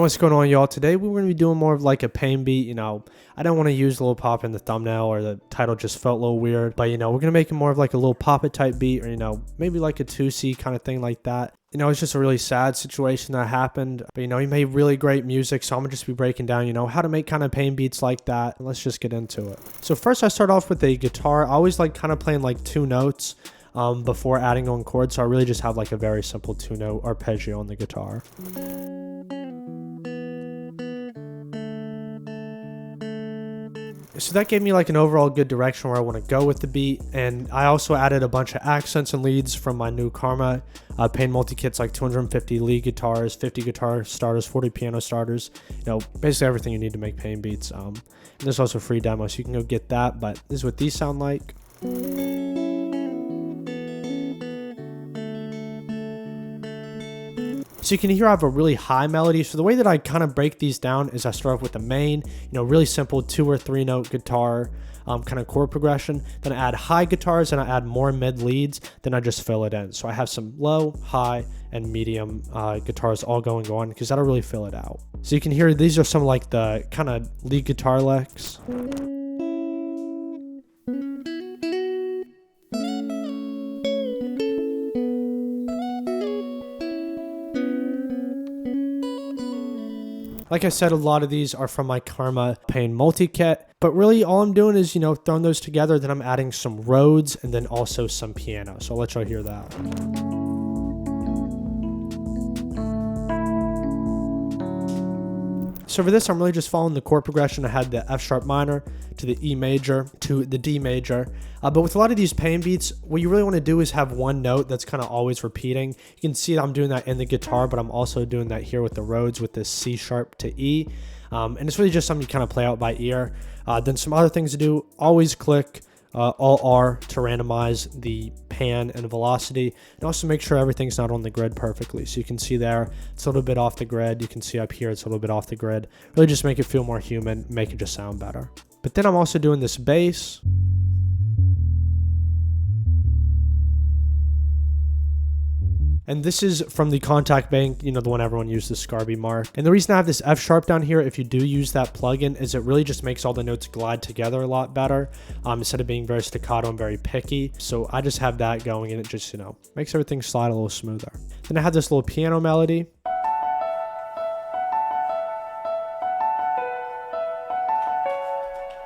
what's going on, y'all? Today we're going to be doing more of like a pain beat. I don't want to use Lil Pop in the thumbnail, or the title just felt a little weird, but we're going to make it more of like a Lil Pop It type beat, or maybe like a 2C kind of thing like that. It's just a really sad situation that happened, but he made really great music, so I'm gonna just be breaking down how to make kind of pain beats like that. Let's just get into it. So first I start off with a guitar. I always like kind of playing like two notes before adding on chords, so I really just have like a very simple 2-note arpeggio on the guitar. So that gave me like an overall good direction where I want to go with the beat. And I also added a bunch of accents and leads from my new Karma Pain multi-kits, like 250 lead guitars, 50 guitar starters, 40 piano starters, basically everything you need to make pain beats. And there's also a free demo, so you can go get that, but this is what these sound like. So you can hear I have a really high melody. So the way that I kind of break these down is I start off with the main, really simple 2 or 3 note guitar kind of chord progression. Then I add high guitars and I add more mid leads. Then I just fill it in. So I have some low, high, and medium guitars all going on because that'll really fill it out. So you can hear these are some like the kind of lead guitar licks. Like I said, a lot of these are from my Karma Pain multi-kit, but really all I'm doing is, throwing those together, then I'm adding some Rhodes and then also some piano. So I'll let y'all hear that. So for this, I'm really just following the chord progression. I had the F sharp minor to the E major to the D major. But with a lot of these pain beats, what you really want to do is have one note that's kind of always repeating. You can see that I'm doing that in the guitar, but I'm also doing that here with the Rhodes with this C sharp to E. And it's really just something you kind of play out by ear. Then some other things to do, always click Alt R to randomize the pan and velocity, and also make sure everything's not on the grid perfectly. So you can see there it's a little bit off the grid. You can see up here it's a little bit off the grid. Really just make it feel more human, make it just sound better. But then I'm also doing this bass. And this is from the Contact Bank, the one everyone used, the Scarby Mark. And the reason I have this F sharp down here, if you do use that plugin, is it really just makes all the notes glide together a lot better instead of being very staccato and very picky. So I just have that going, and it just, makes everything slide a little smoother. Then I have this little piano melody.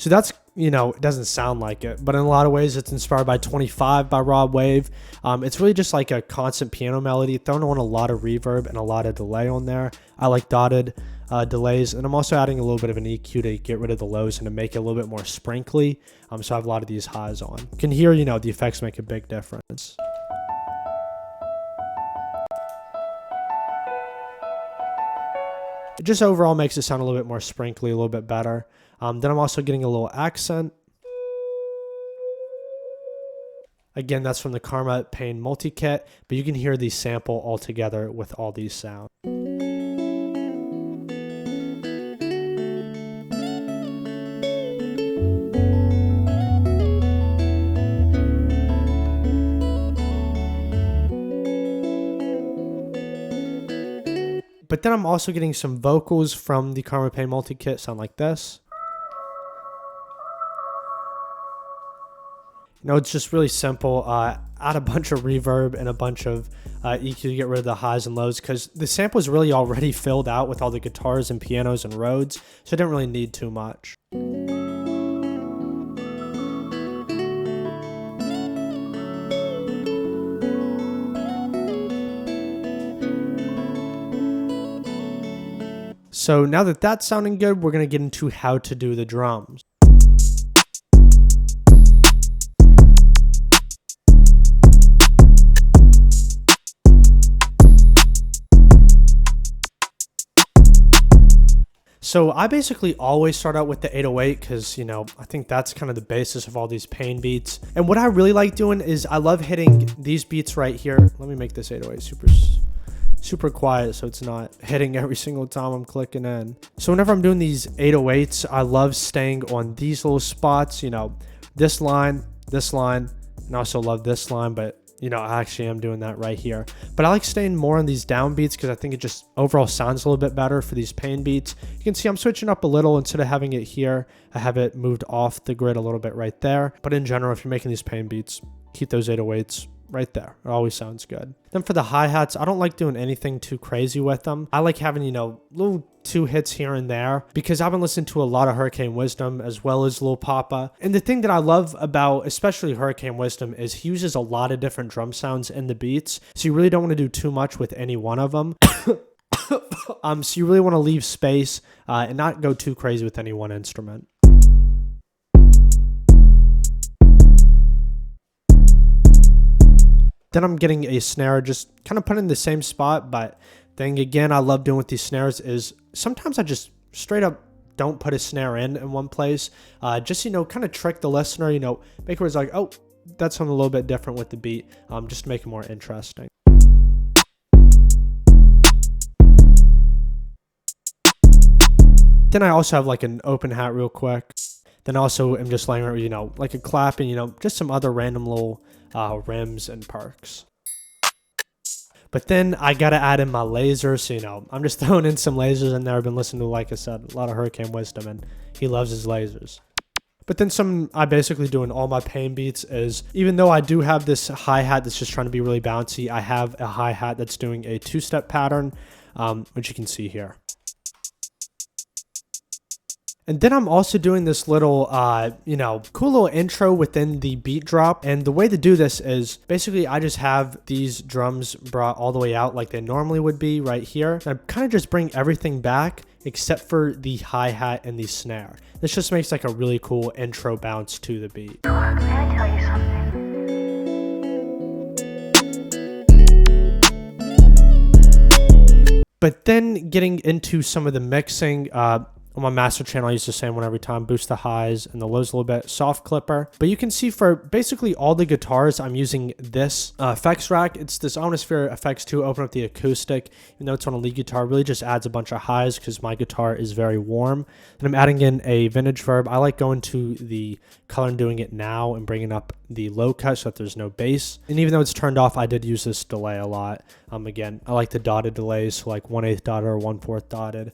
So that's, it doesn't sound like it, but in a lot of ways it's inspired by 25 by Rod Wave. It's really just like a constant piano melody, thrown on a lot of reverb and a lot of delay on there. I like dotted delays, and I'm also adding a little bit of an EQ to get rid of the lows and to make it a little bit more sprinkly. So I have a lot of these highs on. You can hear, the effects make a big difference. It just overall makes it sound a little bit more sprinkly, a little bit better. Then I'm also getting a little accent. Again, that's from the Karma Pain multi-kit, but you can hear the sample all together with all these sounds. But then I'm also getting some vocals from the Karma Pain multi-kit, sound like this. It's just really simple. Add a bunch of reverb and a bunch of EQ to get rid of the highs and lows, because the sample is really already filled out with all the guitars and pianos and Rhodes, so I didn't really need too much. So now that that's sounding good, we're going to get into how to do the drums. So I basically always start out with the 808 because, I think that's kind of the basis of all these pain beats. And what I really like doing is I love hitting these beats right here. Let me make this 808 super quiet so it's not hitting every single time I'm clicking in. So whenever I'm doing these 808s, I love staying on these little spots, this line, and I also love this line, but you know, I actually am doing that right here. But I like staying more on these down beats because I think it just overall sounds a little bit better for these pain beats. You can see I'm switching up a little. Instead of having it here, I have it moved off the grid a little bit right there. But in general, if you're making these pain beats, keep those 808s right there. It always sounds good. Then for the hi-hats, I don't like doing anything too crazy with them. I like having, you know, little 2 hits here and there because I've been listening to a lot of Hurricane Wisdom as well as Lil Papa. And the thing that I love about especially Hurricane Wisdom is he uses a lot of different drum sounds in the beats. So you really don't want to do too much with any one of them. So you really want to leave space and not go too crazy with any one instrument. Then I'm getting a snare, just kind of put in the same spot, but thing again I love doing with these snares is sometimes I just straight up don't put a snare in one place. Just, you know, kind of trick the listener, you know, make it like, oh, that's something a little bit different with the beat, just to make it more interesting. Then I also have like an open hat real quick. Then also I'm just laying, you know, like a clap and, you know, just some other random little rims and perks. But then I gotta add in my lasers, so, you know, I'm just throwing in some lasers in there. I've been listening to, like I said, a lot of Hurricane Wisdom, and he loves his lasers. But then some I basically do in all my pain beats is, even though I do have this hi-hat that's just trying to be really bouncy, I have a hi-hat that's doing a 2-step pattern, which you can see here. And then I'm also doing this little, you know, cool little intro within the beat drop. And the way to do this is basically I just have these drums brought all the way out like they normally would be right here. And I kind of just bring everything back except for the hi-hat and the snare. This just makes like a really cool intro bounce to the beat. May I tell you something? But then getting into some of the mixing, on my master channel, I use the same one every time, boost the highs and the lows a little bit, soft clipper. But you can see for basically all the guitars, I'm using this effects rack. It's this Omnisphere FX 2, open up the acoustic. Even though it's on a lead guitar, really just adds a bunch of highs because my guitar is very warm. And I'm adding in a vintage verb. I like going to the color and doing it now and bringing up the low cut so that there's no bass. And even though it's turned off, I did use this delay a lot. Again, I like the dotted delays, so like 1/8 dotted or 1/4 dotted.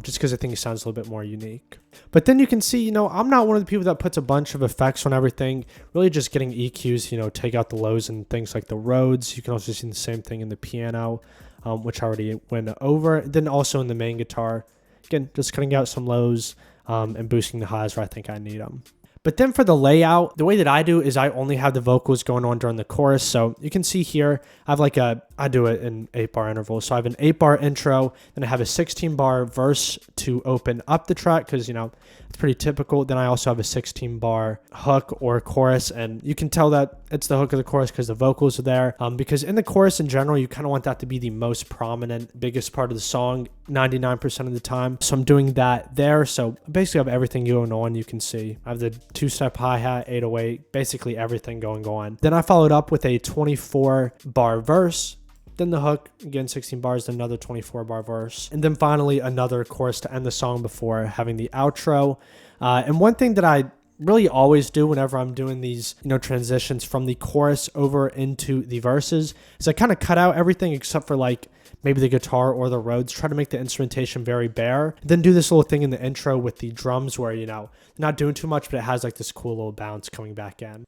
Just because I think it sounds a little bit more unique. But then you can see, you know, I'm not one of the people that puts a bunch of effects on everything. Really just getting EQs, you know, take out the lows and things like the Rhodes. You can also see the same thing in the piano, which I already went over. Then also in the main guitar, again, just cutting out some lows and boosting the highs where I think I need them. But then for the layout, the way that I do is I only have the vocals going on during the chorus. So you can see here, I have like I do it in 8-bar intervals. So I have an 8-bar intro, then I have a 16-bar verse to open up the track because, you know, it's pretty typical. Then I also have a 16-bar hook or chorus, and you can tell that it's the hook of the chorus because the vocals are there. Because in the chorus in general, you kind of want that to be the most prominent, biggest part of the song 99% of the time. So I'm doing that there. So basically I have everything going on. You can see I have the 2-step hi-hat, 808, basically everything going on. Then I followed up with a 24-bar verse. Then the hook, again 16 bars, then another 24-bar verse. And then finally another chorus to end the song before having the outro. And one thing that I really always do whenever I'm doing these, you know, transitions from the chorus over into the verses is I kind of cut out everything except for like maybe the guitar or the Rhodes, try to make the instrumentation very bare. Then do this little thing in the intro with the drums where, you know, not doing too much, but it has like this cool little bounce coming back in.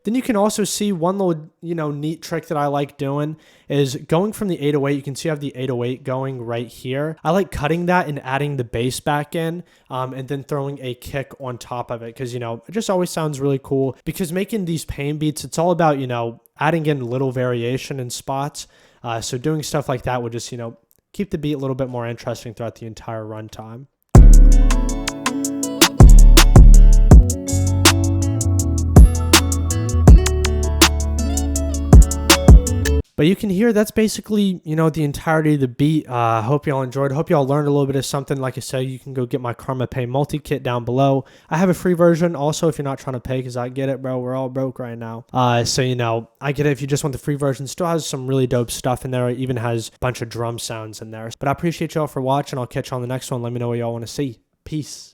Then you can also see one little, you know, neat trick that I like doing is going from the 808. You can see I have the 808 going right here. I like cutting that and adding the bass back in and then throwing a kick on top of it because, you know, it just always sounds really cool because making these pain beats, it's all about, you know, adding in little variation in spots. So doing stuff like that would just, you know, keep the beat a little bit more interesting throughout the entire runtime. But you can hear that's basically, the entirety of the beat. Hope y'all enjoyed. Hope y'all learned a little bit of something. Like I said, you can go get my Karma Pay multi-kit down below. I have a free version also if you're not trying to pay, because I get it, bro. We're all broke right now. So, I get it if you just want the free version. Still has some really dope stuff in there. It even has a bunch of drum sounds in there. But I appreciate y'all for watching. I'll catch you on the next one. Let me know what y'all want to see. Peace.